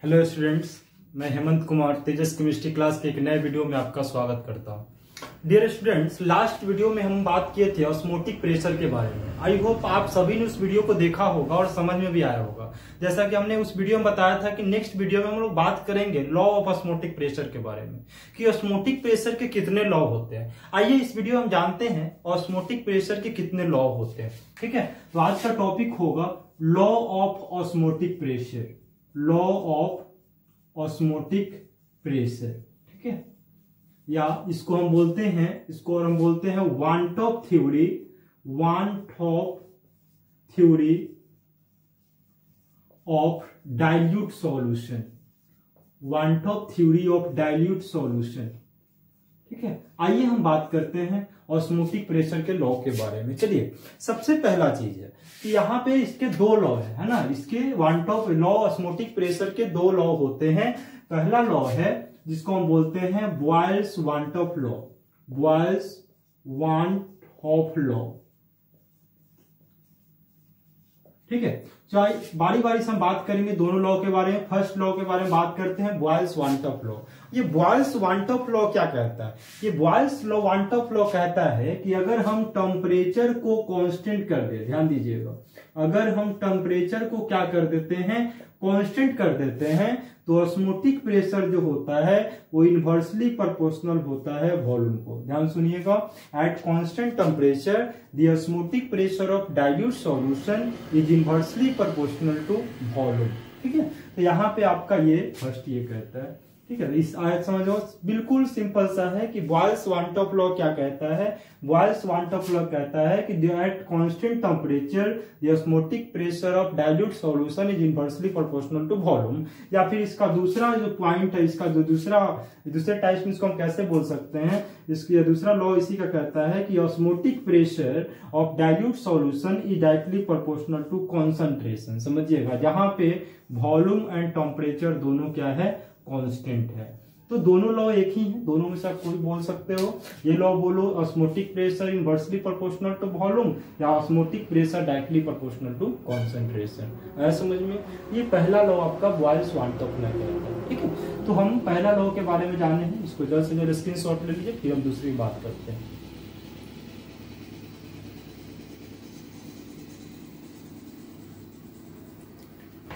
Hello students, मैं हेमंत कुमार तेजस chemistry class के एक नए वीडियो में आपका स्वागत करता हूं। डियर स्टूडेंट्स, लास्ट वीडियो में हम बात किए थे ऑस्मोटिक प्रेशर के बारे में। आई होप आप सभी ने उस वीडियो को देखा होगा और समझ में भी आया होगा। जैसा कि हमने उस वीडियो में बताया था कि नेक्स्ट वीडियो में हम लोग बात करेंगे लॉ ऑफ ऑस्मोटिक प्रेशर के बारे में, कि ऑस्मोटिक प्रेशर के कितने लॉ होते हैं। आइए इस वीडियो में हम जानते हैं ऑस्मोटिक प्रेशर के कितने लॉ होते हैं। ठीक है, तो आज का टॉपिक होगा law of osmotic pressure. Law of osmotic pressure, ठीक है, या इसको हम बोलते हैं van Hoff theory of dilute solution. Van Hoff theory of dilute solution, ठीक है। आइए हम बात करते हैं ऑस्मोटिक प्रेशर के लॉ के बारे में। चलिए, सबसे पहला चीज है कि यहाँ पे इसके दो लॉ है ना। इसके one Hoff law osmotic pressure के दो लॉ होते हैं। पहला लॉ है जिसको हम बोलते हैं Boyle's one Hoff law. Boyle's one Hoff law, ठीक है। चाहे बारी बारी से हम बात करेंगे दोनों लॉ के बारे में। फर्स्ट लॉ के बारे में बात करते हैं, बॉयल्स वन टॉप लॉ। ये बॉयल्स वन टॉप लॉ क्या कहता है? ये Boyle's law one Hoff law कहता है कि अगर हम टेम्परेचर को कांस्टेंट कर दे, ध्यान दीजिएगा, अगर हम टेम्परेचर को क्या कर देते हैं, कांस्टेंट कर देते हैं, तो ऑस्मोटिक प्रेशर जो होता है वो इनवर्सली प्रोपोर्शनल होता है वॉल्यूम को। ध्यान सुनिएगा, at constant temperature the osmotic pressure of dilute solution is inversely proportional to volume. ठीक है, तो यहाँ पे आपका ये फर्स्ट ये कहता है, ठीक है। इस आयत समझो, बिल्कुल सिंपल सा है कि बॉयल्स वन टॉप लॉ क्या कहता है। बॉयल्स वन टॉप लॉ कहता है कि at constant temperature the osmotic pressure of dilute solution is inversely proportional to volume. या फिर इसका दूसरा जो पॉइंट है, इसका जो दूसरे टाइप में इसको हम कैसे बोल सकते हैं, इसका दूसरा लॉ इसी का कहता है कि osmotic pressure of dilute solution is directly proportional to concentration. समझिएगा, जहां पे वॉल्यूम एंड टेम्परेचर दोनों क्या है, कांस्टेंट है। तो दोनों लॉ एक ही है, दोनों में से आप कोई बोल सकते हो। ये लॉ बोलो osmotic pressure inversely proportional to volume, या osmotic pressure directly proportional to concentration. आया समझ में? ये पहला लॉ आपका बॉयल्स वन टॉप लॉ कहता है। ठीक है, तो हम पहला लॉ के बारे में जाने हैं, इसको जल्द से जल्द स्क्रीनशॉट ले लीजिए, फिर हम दूसरी बात करते हैं।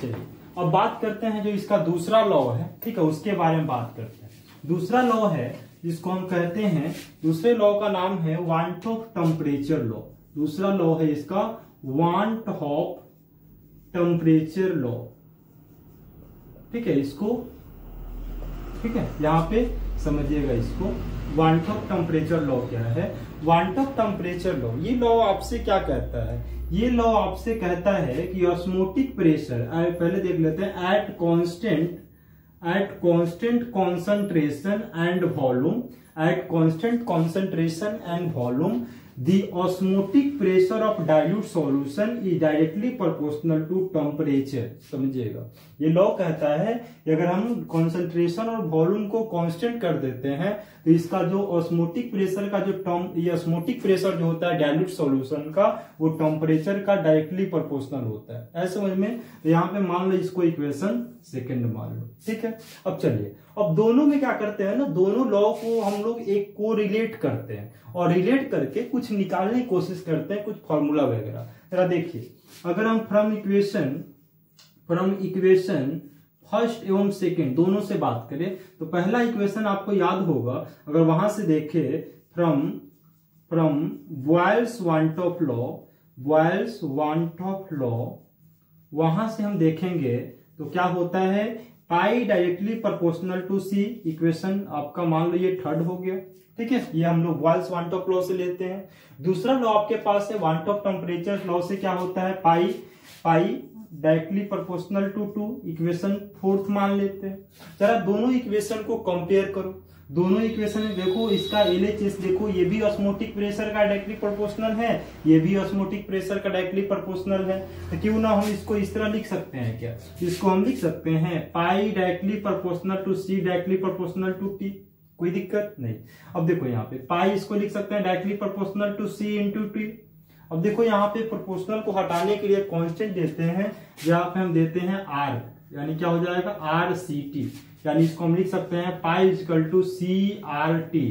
चलिए, अब बात करते हैं जो इसका दूसरा लॉ है, ठीक है, उसके बारे में बात करते हैं। दूसरा लॉ है जिसको हम कहते हैं, दूसरे लॉ का नाम है वन टॉप टेम्परेचर लॉ। दूसरा लॉ है इसका वन टॉप टेम्परेचर लॉ, ठीक है। इसको, ठीक है, यहां पे समझिएगा, इसको वन टॉप टेम्परेचर लॉ क्या है। वन टॉप टेम्परेचर लॉ, ये लॉ आपसे क्या कहता है? ये लॉ आपसे कहता है कि ऑस्मोटिक प्रेशर, पहले देख लेते हैं, at constant concentration and volume, at constant concentration and volume the osmotic pressure of dilute solution is directly proportional to temperature। समझिएगा, ये लॉ कहता है कि अगर हम कंसंट्रेशन और वॉल्यूम को कांस्टेंट कर देते हैं तो इसका जो ऑस्मोटिक प्रेशर का ये ऑस्मोटिक प्रेशर जो होता है डाइल्यूट सॉल्यूशन का, वो टेम्परेचर का डायरेक्टली प्रोपोर्शनल होता है। ऐसे समझ में? तो यहाँ पे मान लो इसको इक्वेशन सेकंड मान लो, ठीक है। अब चलिए, अब दोनों में क्या करते हैं ना, दोनों लॉ को हम लोग एक को रिलेट करते हैं और रिलेट करके कुछ निकालने की कोशिश करते हैं, कुछ फॉर्मूला वगैरह। जरा देखिए, अगर हम फ्रॉम इक्वेशन फर्स्ट एवं सेकंड दोनों से बात करें तो पहला इक्वेशन आपको याद होगा, अगर वहां से देखें from Boyle's one Hoff law, वहां से हम देखेंगे तो क्या होता है, pi directly proportional to C. Equation आपका मान लो ये थर्ड हो गया, ठीक है। ये हम लोग बॉयल्स वन टॉप लॉ से लेते हैं। दूसरा लॉ आपके पास है वन टॉप टेम्परेचर लॉ से क्या होता है, pi directly proportional to 2। Equation fourth मान लेते हैं। जरा दोनों इक्वेशन को कंपेयर करो। दोनों इक्वेशन में देखो, इसका LHS देखो, ये भी ऑस्मोटिक प्रेशर का डायरेक्टली प्रोपोर्शनल है, ये भी ऑस्मोटिक प्रेशर का डायरेक्टली प्रोपोर्शनल है। तो क्यों ना हम इसको इस तरह लिख सकते हैं, क्या इसको हम लिख सकते हैं, pi directly proportional to C directly proportional to T. कोई दिक्कत नहीं। अब देखो यहाँ पे पाई इसको लिख सकते हैं directly proportional to C into T. अब देखो यहाँ पे प्रोपोर्शनल को हटाने के लिए कांस्टेंट देते हैं, जहां पे हम देते हैं आर। यानी क्या हो जाएगा RCT, यानी इसको हम लिख सकते हैं पाई इक्वल टू CRT।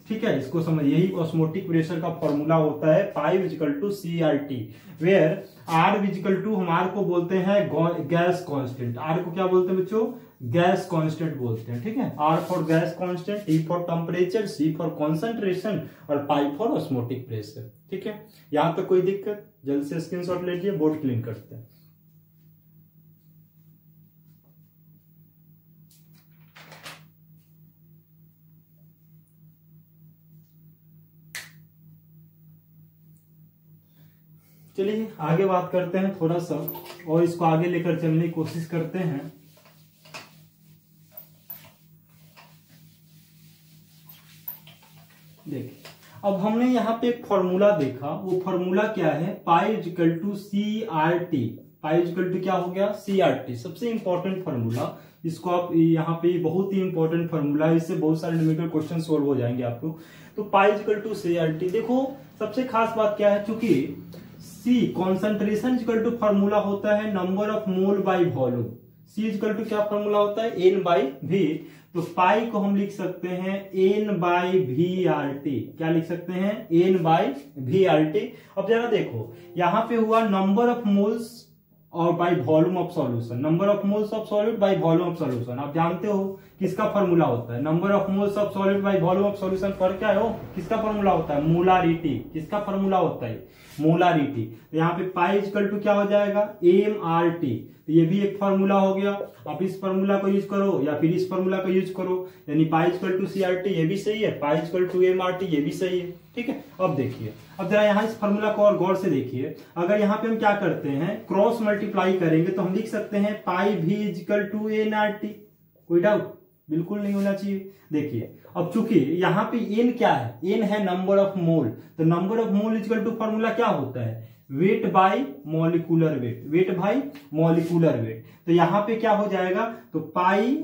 ठीक है, इसको समझ, यही ऑस्मोटिक प्रेशर का फॉर्मूला होता है, pi equal to CRT, where R equal to हमारे को बोलते हैं गैस कांस्टेंट। R को क्या बोलते हैं बच्चों? गैस कांस्टेंट बोलते हैं। ठीक है, R for gas constant, T for temperature, C for concentration और पाई फॉर ऑस्मोटिक प्रेशर। ठीक है, यहां तक कोई दिक्कत? जल्द से स्क्रीनशॉट ले लीजिए, बोर्ड क्लीन करते हैं। चलिए आगे बात करते हैं थोड़ा सा, और इसको आगे लेकर चलने की कोशिश करते हैं। देखिए, अब हमने यहाँ पे एक फॉर्मूला देखा, वो फॉर्मूला क्या है? Pi equal to CRT। Pi equal to क्या हो गया? CRT। सबसे इंपॉर्टेंट फॉर्मूला, इसको आप यहाँ पे बहुत ही इंपॉर्टेंट फॉर्मूला है, इससे बहुत सारे न्यूमेरिकल क्वेश्चन सोल्व हो जाएंगे आपको। तो पाई इक्वल टू CRT, देखो सबसे खास बात क्या है, चूंकि C concentration equal to formula होता है number of mole by volume. C equal to क्या फॉर्मूला होता है? N by V। तो पाई को हम लिख सकते हैं N बाई VRT। क्या लिख सकते हैं? N by VRT। अब जरा देखो, यहां पे हुआ नंबर ऑफ मोल्स और by volume of solution, number of moles of solute by volume of solution. आप जानते हो किसका फॉर्मूला होता है? Number of moles of solute by volume of solution पर क्या है? किसका फॉर्मूला होता है? मोलारिटी। किसका फॉर्मूला होता है? मोलारिटी। तो यहाँ पे पाई इक्वल टू क्या हो जाएगा? MRT। तो ये भी एक फॉर्मूला हो गया। आप इस फॉर्मूला को यूज करो या फिर इस फॉर्मूला को यूज करो, यानी पाई इक्वल टू CRT ये भी सही है, पाई इक्वल टू MRT ये भी सही है। ठीक है, अब देखिए, अब जरा यहाँ इस फॉर्मूला को और गौर से देखिए। अगर यहाँ पे हम क्या करते हैं, क्रॉस मल्टीप्लाई करेंगे तो हम लिख सकते हैं पाई V इक्वल टू NRT। कोई डाउट? बिल्कुल नहीं होना चाहिए। देखिए, अब चूंकि यहाँ पे N क्या है? N है नंबर ऑफ मोल। तो number of mole equal to formula क्या होता है? Weight by molecular weight, weight by molecular weight. तो यहाँ पे क्या हो जाएगा? तो pi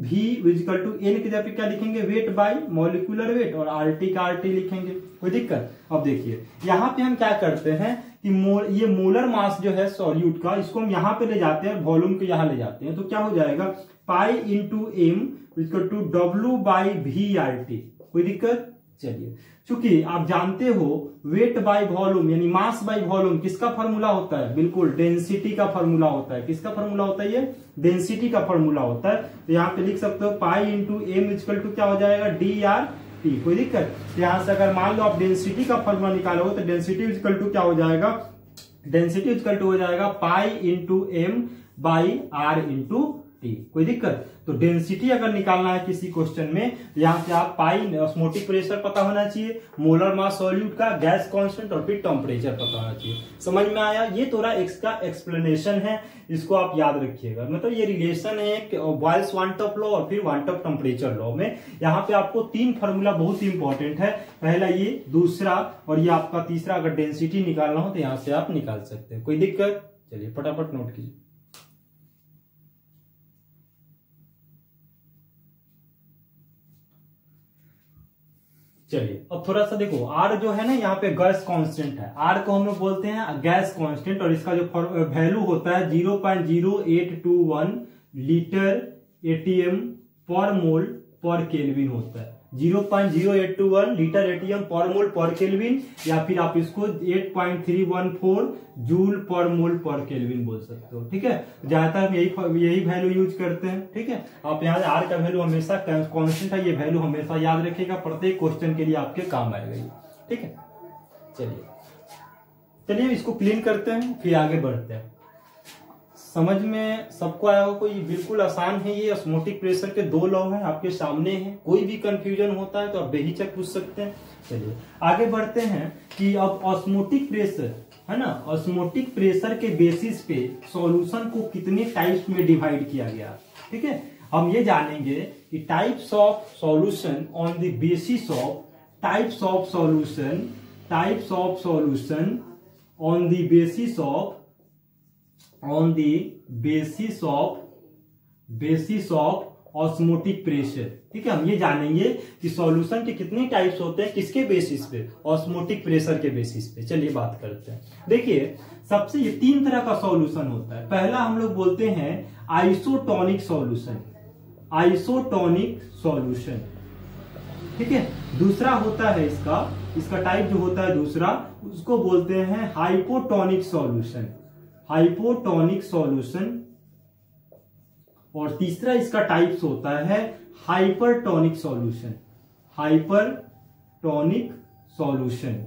V equal to N की जगह पे क्या लिखेंगे? वेट बाई मॉलिक्यूलर वेट, और RT का RT लिखेंगे। कोई दिक्कत? अब देखिए, यहाँ पे हम क्या करते हैं कि ये मोलर मास जो है सॉल्यूट का, इसको हम यहाँ पे ले जाते हैं, वॉल्यूम को यहाँ ले जाते हैं। तो क्या हो जाएगा? Pi into M equal to W by VRT। कोई दिक्कत? चलिए, चूंकि आप जानते हो वेट बाय वॉल्यूम यानी मास बाय वॉल्यूम किसका फॉर्मूला होता है? बिल्कुल डेंसिटी का फॉर्मूला होता है। किसका फॉर्मूला होता है? ये डेंसिटी का फॉर्मूला होता है। तो यहाँ पे लिख सकते हो pi into M equal to क्या हो जाएगा? DRT। कोई दिक्कत? यहां से अगर मान लो आप डेंसिटी का फॉर्मूला निकालोगे तो डेंसिटी इक्वल टू क्या हो जाएगा? डेंसिटी इक्वल टू हो जाएगा pi into M by R into T। कोई दिक्कत? तो डेंसिटी अगर निकालना है किसी क्वेश्चन में, यहां से आप पाई ऑस्मोटिक प्रेशर पता होना चाहिए, मोलर मास सॉल्यूट का, गैस कांस्टेंट और फिर टेम्परेचर पता होना चाहिए। समझ में आया? ये थोड़ा इसका एक्सप्लेनेशन है, इसको आप याद रखिएगा। मतलब ये रिलेशन है बॉयल्स वन टॉप लॉ और फिर वन टॉप टेम्परेचर लॉ में। यहाँ पे आपको 3 फॉर्मूला बहुत ही इंपॉर्टेंट है, पहला ये, दूसरा और ये आपका तीसरा। अगर डेंसिटी निकालना हो तो यहां से आप निकाल सकते हैं। कोई दिक्कत? चलिए फटाफट नोट कीजिए। चलिए, अब थोड़ा सा देखो, R जो है ना यहाँ पे गैस कांस्टेंट है। R को हम लोग बोलते हैं गैस कांस्टेंट, और इसका जो वैल्यू होता है 0.0821 लीटर ATM पर मोल पर केल्विन होता है। 0.0821 लीटर ATM पर मोल पर केल्विन, या फिर आप इसको 8.314 जूल पर मोल पर केल्विन बोल सकते हो। ठीक है, ज्यादातर हम यही वैल्यू यूज करते हैं। ठीक है, आप यहाँ R का वैल्यू हमेशा कांस्टेंट है, ये वैल्यू हमेशा याद रखिएगा, प्रत्येक क्वेश्चन के लिए आपके काम आएगा ये। ठीक है, चलिए इसको क्लीन करते हैं, फिर आगे बढ़ते हैं। समझ में सबको आया होगा? कोई बिल्कुल आसान है ये। ऑस्मोटिक प्रेशर के 2 लॉ हैं, आपके सामने हैं। कोई भी कंफ्यूजन होता है तो आप बेहिचक पूछ सकते हैं। चलिए आगे बढ़ते हैं कि अब ऑस्मोटिक प्रेशर है ना, ऑस्मोटिक प्रेशर के बेसिस पे सॉल्यूशन को कितने टाइप्स में डिवाइड किया गया। ठीक है, हम ये जानेंगे कि types of solution on the basis of types of solution, types of solution on the basis of, on the basis of osmotic pressure. ठीक है, हम ये जानेंगे कि सॉल्यूशन के कितने टाइप्स होते हैं, किसके बेसिस पे, ऑस्मोटिक प्रेशर के बेसिस पे। चलिए बात करते हैं। देखिए सबसे ये 3 तरह का सॉल्यूशन होता है। पहला हम लोग बोलते हैं आइसोटोनिक सॉल्यूशन, आइसोटोनिक सॉल्यूशन। ठीक है, दूसरा होता है इसका टाइप जो होता है दूसरा, उसको बोलते हैं हाइपोटोनिक सॉल्यूशन, हाइपोटोनिक सॉल्यूशन। और तीसरा इसका टाइप्स होता है hypertonic solution, hypertonic solution,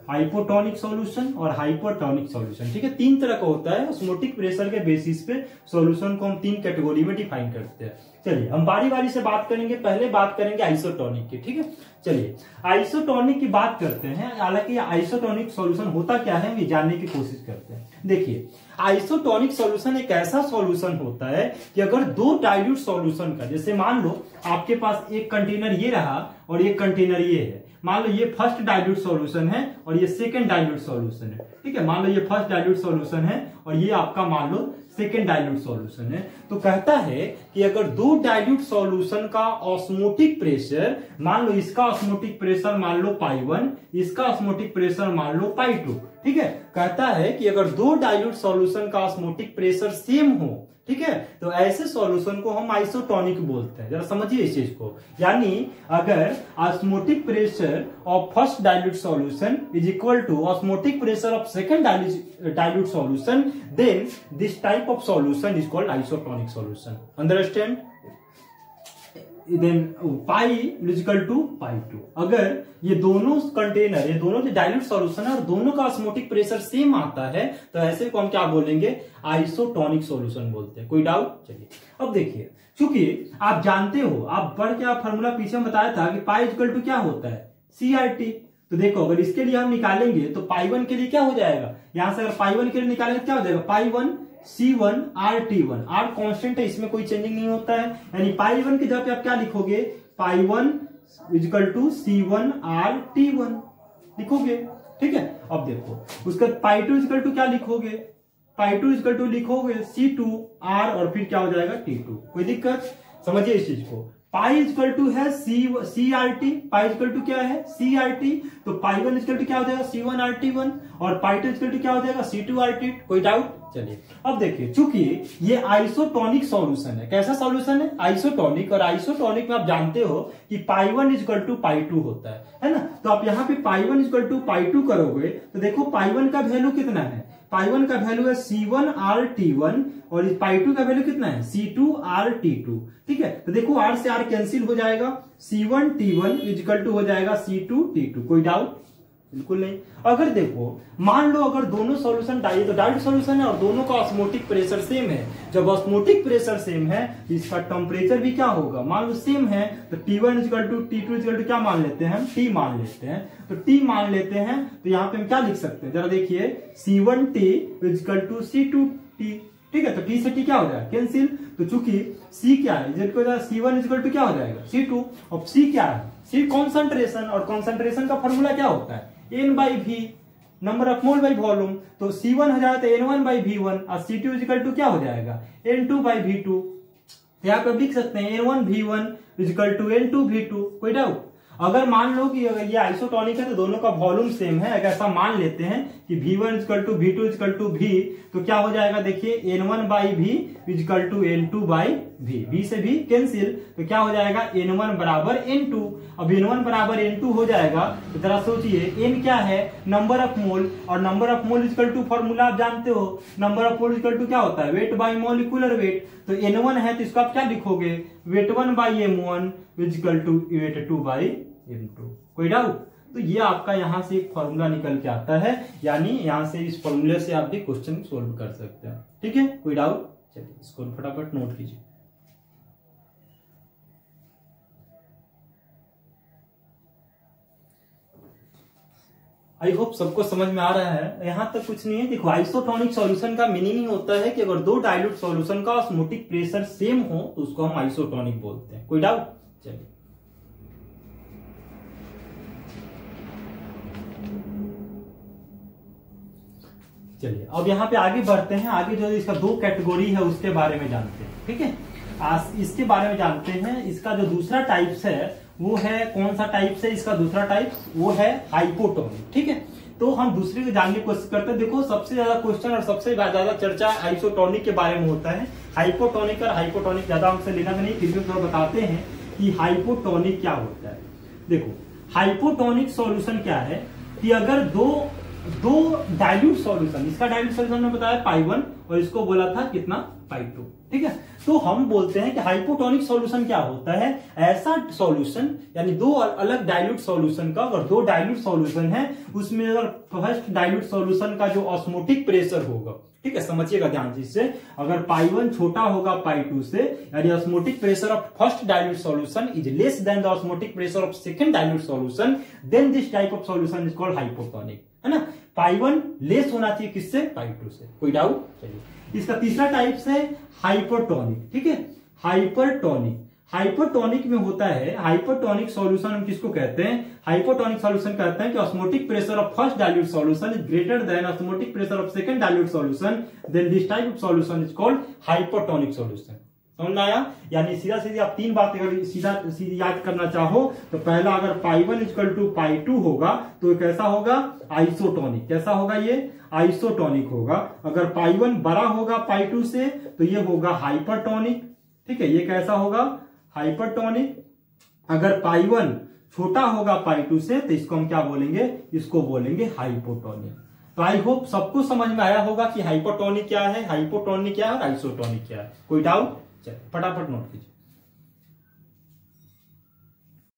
hypotonic solution और हाइपरटोनिक सॉल्यूशन। ठीक है, 3 तरह का होता है। ऑस्मोटिक प्रेशर के बेसिस पे सॉल्यूशन को हम 3 कैटेगरी में डिफाइन करते हैं। चलिए हम बारी बारी से बात करेंगे। पहले बात करेंगे आइसोटोनिक की। ठीक है, चलिए आइसोटोनिक की बात करते हैं। हालांकि आइसोटोनिक सॉल्यूशन होता क्या है ये जानने की कोशिश करते हैं। देखिए आइसोटोनिक सॉल्यूशन एक ऐसा सॉल्यूशन होता है कि अगर 2 डाइल्यूट सॉल्यूशन का, जैसे मान लो आपके पास एक कंटेनर ये रहा और एक कंटेनर ये है। मान लो ये फर्स्ट डाइल्यूट सॉल्यूशन है और ये सेकंड डाइल्यूट सॉल्यूशन है। ठीक है, मान लो ये फर्स्ट डाइल्यूट सॉल्यूशन है और ये आपका मान लो सेकेंड डाइल्यूट सॉल्यूशन है। तो कहता है कि अगर 2 डाइल्यूट सॉल्यूशन का ऑस्मोटिक प्रेशर, मान लो इसका ऑस्मोटिक प्रेशर मान लो π1, इसका ऑस्मोटिक प्रेशर मान लो π2। ठीक है, कहता है कि अगर 2 डाइल्यूट सॉल्यूशन का ऑस्मोटिक प्रेशर सेम हो, ठीक है, तो ऐसे सॉल्यूशन को हम आइसोटोनिक बोलते हैं। जरा समझिए इस चीज को। यानी अगर osmotic pressure of first dilute solution is equal to osmotic pressure of second dilute solution, then this type of solution is called isotonic solution. Understand? Then pi equal to π2। अगर ये दोनों कंटेनर, ये दोनों जो डाइल्यूट सॉल्यूशन है और दोनों का ऑस्मोटिक प्रेशर सेम आता है, तो ऐसे को हम क्या बोलेंगे, आइसोटोनिक सॉल्यूशन बोलते हैं। कोई डाउट? चलिए अब देखिए, चूंकि आप जानते हो, आप बढ़ के आप फॉर्मूला पीछे में बताया था कि पाई इक्वल टू क्या होता है, CRT। तो देखो अगर इसके लिए हम निकालेंगे तो π1 के लिए क्या हो जाएगा, यहां से अगर π1 के लिए निकालेंगे तो क्या हो जाएगा, π1 C1 RT1। R कांस्टेंट है, इसमें कोई चेंजिंग नहीं होता है। यानी π1 की जगह पे आप क्या लिखोगे, π1 इक्वल टू C1 RT1 लिखोगे। ठीक है, अब देखो उसका π2 इक्वल टू क्या लिखोगे, π2 इक्वल टू लिखोगे C2 R और फिर क्या हो जाएगा T2। कोई दिक्कत? समझिए इस चीज को। पाई इक्वल टू है CRT, पाई इक्वल टू क्या है CRT, तो π1 इक्वल टू क्या हो जाएगा C1 RT1 और π2 इक्वल टू क्या हो जाएगा C2 RT। कोई डाउट? चलिए अब देखिए, चूंकि ये आइसोटोनिक सॉल्यूशन है, कैसा सॉल्यूशन है, आइसोटोनिक। और आइसोटोनिक में आप जानते हो कि π1 इक्वल टू π2 होता है ना। तो आप यहाँ पे π1 इक्वल टू π2 करोगे तो देखो π1 का वैल्यू कितना है, π1 का वैल्यू है C1 RT1 और π2 का वैल्यू कितना है, C2 RT2। ठीक है, तो देखो R से R कैंसिल हो जाएगा, C1 T1 इक्वल टू हो जाएगा C2 T2। कोई डाउट? बिल्कुल नहीं। अगर देखो मान लो अगर दोनों सॉल्यूशन डाइल्यूट सॉल्यूशन है और दोनों का ऑस्मोटिक प्रेशर सेम है, जब ऑस्मोटिक प्रेशर सेम है इसका टेम्परेचर भी क्या होगा, मान लो सेम है, तो T1 equal to T2 equal to क्या मान लेते हैं, T मान लेते हैं। तो T मान लेते हैं तो यहाँ पे हम क्या लिख सकते हैं, जरा देखिए, C1T इक्वल टू C2T। ठीक है, तो T से T क्या हो जाएगा, कैंसिल। तो चूंकि C क्या है, C1 इक्वल टू क्या हो जाएगा C2, और C क्या है, C कॉन्सेंट्रेशन, और कॉन्सेंट्रेशन का फॉर्मूला क्या होता है, N/V, number of mole by volume. तो C1 हो जाएगा तो N1/V1 और C2 इक्वल टू क्या हो जाएगा, N2/V2। यहाँ पे लिख सकते हैं N1V1 इक्वल टू N2V2। कोई डाउट? अगर मान लो कि अगर ये आइसोटोनिक है तो दोनों का वॉल्यूम सेम है, अगर ऐसा मान लेते हैं कि V1 equal to V2 equal to V, तो क्या हो जाएगा, देखिए N1/V equal to N2/V, V से V कैंसिल, तो क्या हो जाएगा N1 बराबर N2। अब N1 बराबर N2 हो जाएगा तो जरा सोचिए, N क्या है, नंबर ऑफ मोल, और number of mole equal to formula आप जानते हो, number of mole equal to क्या होता है, वेट बाई मॉलिक्यूलर वेट। तो N1 है तो इसको आप क्या लिखोगे, wait 1/m1 equal to wait 2/m2। कोई डाउट? तो ये आपका यहां से एक फॉर्मूला निकल के आता है, यानी यहां से इस फॉर्मूले से आप भी क्वेश्चन सोल्व कर सकते हैं। ठीक है, कोई डाउट? चलिए इसको फटाफट नोट कीजिए। आई होप सबको समझ में आ रहा है, यहां तक कुछ नहीं है। देखो आइसोटोनिक सॉल्यूशन का मीनिंग ही होता है कि अगर 2 डाइल्यूट सॉल्यूशन का ऑस्मोटिक प्रेशर सेम हो तो उसको हम आइसोटोनिक बोलते हैं। कोई डाउट? चलिए अब यहां पे आगे बढ़ते हैं। आगे जो इसका 2 कैटेगरी है उसके बारे में जानते हैं। ठीक है, इसके बारे में जानते हैं। इसका जो दूसरा टाइप्स है वो है, कौन सा टाइप्स है इसका दूसरा टाइप, वो है हाइपोटोनिक। ठीक है, तो हम दूसरे को जानने की कोशिश करते हैं। देखो सबसे ज्यादा क्वेश्चन और सबसे ज्यादा चर्चा आइसोटोनिक के बारे में होता है। हाइपोटोनिक और हाइपोटोनिक ज्यादा हमसे लेना नहीं, फिर भी थोड़ा बताते हैं कि हाइपोटोनिक क्या होता है। देखो हाइपोटोनिक सॉल्यूशन क्या है कि अगर दो डाइल्यूट सॉल्यूशन, इसका डाइल्यूट सॉल्यूशन में बताया पाई1 और इसको बोला था कितना, पाई2। ठीक है, तो हम बोलते हैं कि हाइपोटोनिक सॉल्यूशन क्या होता है, ऐसा सॉल्यूशन यानी दो अलग डाइल्यूट सॉल्यूशन का, अगर दो डाइल्यूट सॉल्यूशन है उसमें अगर फर्स्ट डाइल्यूट सॉल्यूशन का जो ऑस्मोटिक प्रेशर होगा, ठीक है समझिएगा ध्यान से, अगर पाई1 छोटा होगा पाई2 से, यानी osmotic pressure of first dilute solution is less than the osmotic pressure of second dilute solution, then this type of solution is called hypotonic, है ना। पाई1 लेस होना चाहिए किससे, पाई2 से, कोई डाउट। चलिए इसका तीसरा टाइप है हाइपरटोनिक। ठीक है, हाइपरटोनिक, हाइपरटोनिक में होता है, हाइपरटोनिक सॉल्यूशन हम किसको कहते हैं, हाइपरटोनिक सॉल्यूशन कहते हैं कि osmotic pressure of first dilute solution is greater than osmotic pressure of second dilute solution, then this type of solution is called hypertonic solution. समझ में आया, यानी सीधा सीधी आप तीन बात अगर सीधी याद करना चाहो तो पहला, अगर पाई1 इक्वल टू पाई2 होगा तो कैसा होगा, आइसोटोनिक। कैसा होगा ये, आइसोटोनिक होगा। अगर पाई1 बड़ा होगा पाई2 से तो ये होगा हाइपरटोनिक। ठीक है, ये कैसा होगा, हाइपरटोनिक। अगर पाई1 छोटा होगा पाई2 से तो इसको हम क्या बोलेंगे, इसको बोलेंगे हाइपोटोनिक। तो आई होप सबको समझ में आया होगा कि हाइपोटोनिक क्या है, हाइपोटोनिक क्या है और आइसोटोनिक क्या है। कोई डाउट, चलिए फटाफट नोट कीजिए।